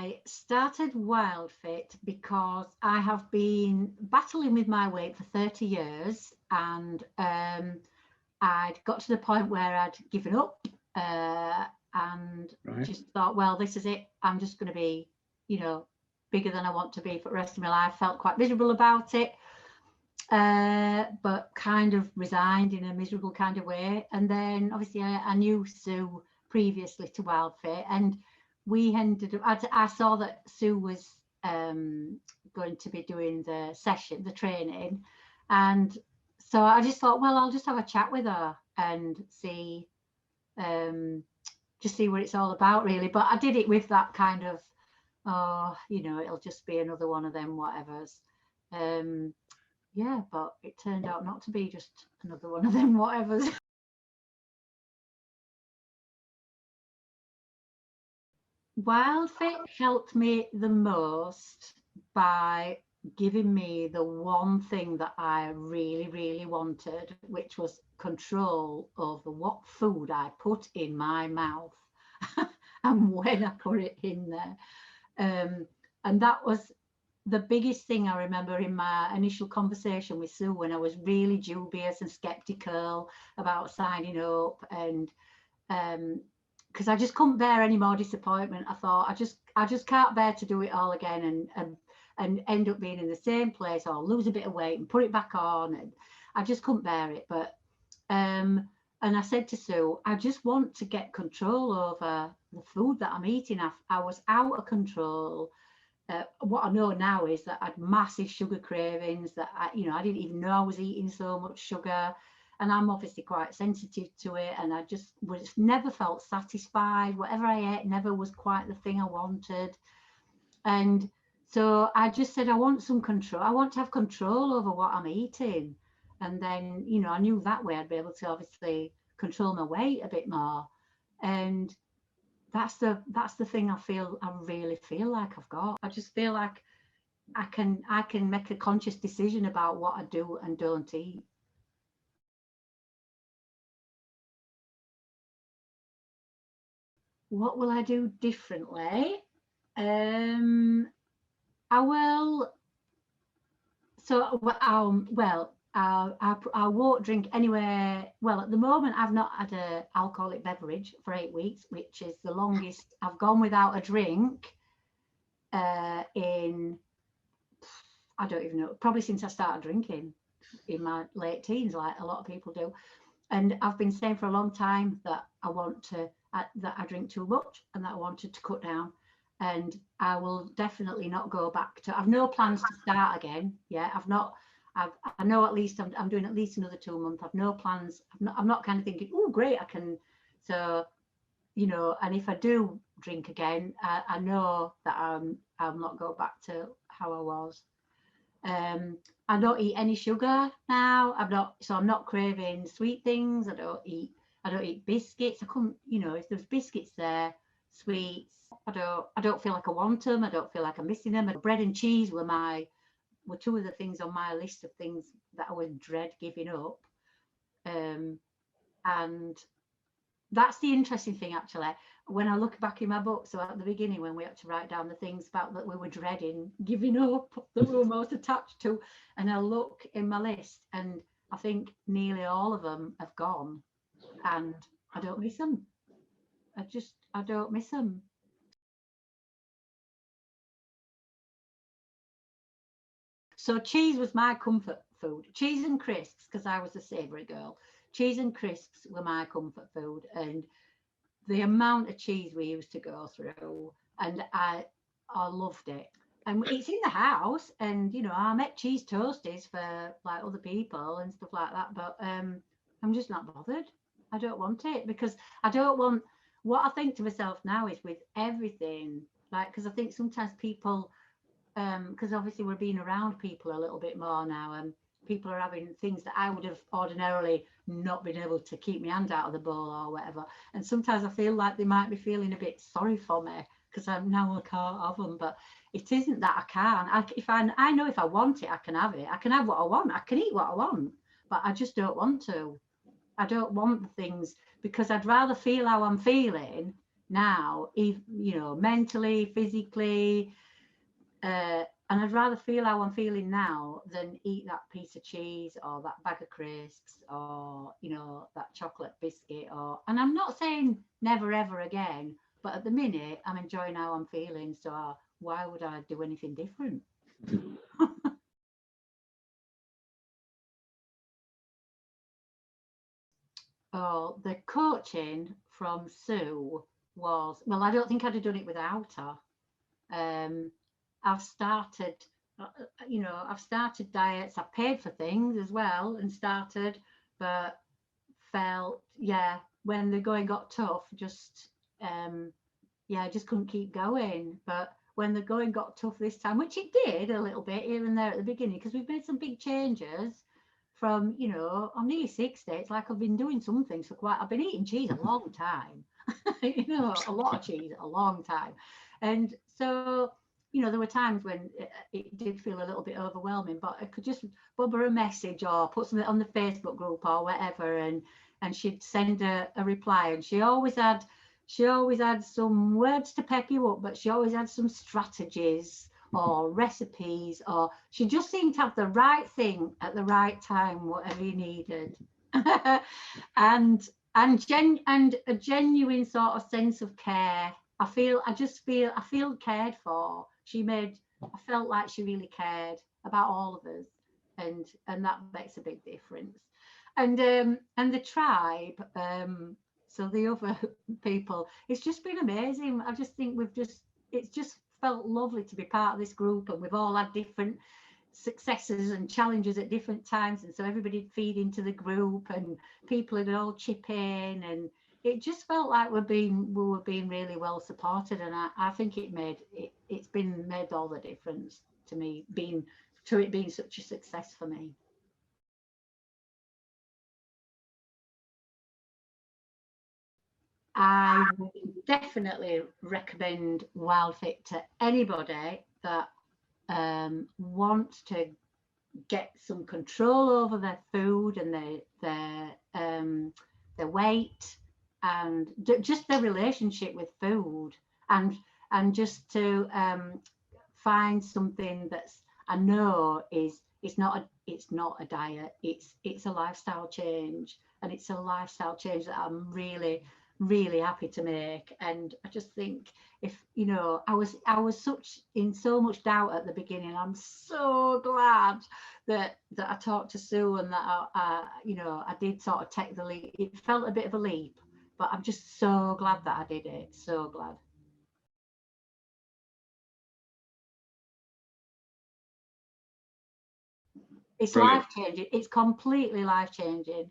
I started Wildfit because I have been battling with my weight for 30 years, and I'd got to the point where I'd given up and just thought, well, this is it. I'm just going to be, you know, bigger than I want to be for the rest of my life. Felt quite miserable about it, but kind of resigned in a miserable kind of way. And then obviously I knew Sue previously to Wildfit, and we ended up, I saw that Sue was going to be doing the session, the training, and so I just thought, well, I'll just have a chat with her and see, just see what it's all about, really. But I did it with that kind of, oh, you know, it'll just be another one of them whatevers. Yeah, but it turned out not to be just another one of them whatevers. Wildfit helped me the most by giving me the one thing that I really, really wanted, which was control over what food I put in my mouth and when I put it in there. And that was the biggest thing I remember in my initial conversation with Sue, when I was really dubious and skeptical about signing up, and because I just couldn't bear any more disappointment. I thought, I just can't bear to do it all again and end up being in the same place, or lose a bit of weight and put it back on, and I just couldn't bear it. But and I said to Sue, I just want to get control over the food that I'm eating. I was out of control. What I know now is that I had massive sugar cravings, that I didn't even know I was eating so much sugar. And I'm obviously quite sensitive to it, and I just never felt satisfied. Whatever I ate never was quite the thing I wanted. And so I just said, I want some control. I want to have control over what I'm eating. And then, you know, I knew that way I'd be able to obviously control my weight a bit more. And that's the thing I really feel like I've got. I just feel like I can make a conscious decision about what I do and don't eat. What will I do differently? I will. So, I won't drink anywhere. Well, at the moment, I've not had an alcoholic beverage for 8 weeks, which is the longest I've gone without a drink in, I don't even know, probably since I started drinking in my late teens, like a lot of people do. And I've been saying for a long time that that I drink too much and that I wanted to cut down. And I will definitely not go back to. I've no plans to start again. Yeah, I know at least I'm doing at least another 2 months. I've no plans. I'm not kind of thinking, oh, great, I can. So, you know, and if I do drink again, I know that I'll not go back to how I was. I don't eat any sugar now. I'm not craving sweet things. I don't eat biscuits. I couldn't, you know, if there's biscuits there, sweets, I don't feel like I want them. I don't feel like I'm missing them. Bread and cheese were two of the things on my list of things that I would dread giving up. And that's the interesting thing, actually. When I look back in my book, so at the beginning, when we had to write down the things about that we were dreading giving up, that we were most attached to, and I look in my list, and I think nearly all of them have gone, and I don't miss them. I don't miss them. So cheese was my comfort food. Cheese and crisps, because I was a savoury girl. Cheese and crisps were my comfort food, and the amount of cheese we used to go through, and I loved it. And it's in the house, and you know, I make cheese toasties for like other people and stuff like that, but I'm just not bothered. I don't want it, because I don't want, what I think to myself now is, with everything, like, because I think sometimes people, because obviously we're being around people a little bit more now, and people are having things that I would have ordinarily not been able to keep my hand out of the bowl or whatever. And sometimes I feel like they might be feeling a bit sorry for me because I can't have them. But it isn't that I can't. I know if I want it, I can have it. I can have what I want. I can eat what I want. But I just don't want to. I don't want the things, because I'd rather feel how I'm feeling now, you know, mentally, physically, and I'd rather feel how I'm feeling now than eat that piece of cheese or that bag of crisps or, you know, that chocolate biscuit. Or, and I'm not saying never ever again, but at the minute I'm enjoying how I'm feeling. So why would I do anything different? Oh, the coaching from Sue was, well, I don't think I'd have done it without her. Um, I've started, you know, I've started diets. I've paid for things as well and started, but felt, yeah, when the going got tough, just, yeah, I just couldn't keep going. But when the going got tough this time, which it did a little bit here and there at the beginning, because we've made some big changes from, you know, I'm nearly 60. It's like I've been doing some things for quite, I've been eating cheese a long time, you know, a lot of cheese, a long time. And so, you know, there were times when it did feel a little bit overwhelming, but I could just bob her a message or put something on the Facebook group or whatever, and she'd send a reply, and she always had some words to pep you up, but she always had some strategies or recipes, or she just seemed to have the right thing at the right time, whatever you needed. and and a genuine sort of sense of care. I feel cared for. I felt like she really cared about all of us, and that makes a big difference. And the tribe, so the other people, it's just been amazing. I just think it's just felt lovely to be part of this group, and we've all had different successes and challenges at different times, and so everybody'd feed into the group and people would all chip in, and it just felt like we were being really well supported, and I think it's been made all the difference to me, it being such a success for me. I would definitely recommend Wildfit to anybody that wants to get some control over their food and their weight, and just their relationship with food, and just to find something that's, I know is, it's not a diet, it's a lifestyle change, and it's a lifestyle change that I'm really really happy to make. And I just think, if you know, I was such in so much doubt at the beginning. I'm so glad that I talked to Sue, and that you know, I did sort of take the leap. It felt a bit of a leap, but I'm just so glad that I did it. So glad. It's Brilliant. life changing. It's completely life changing.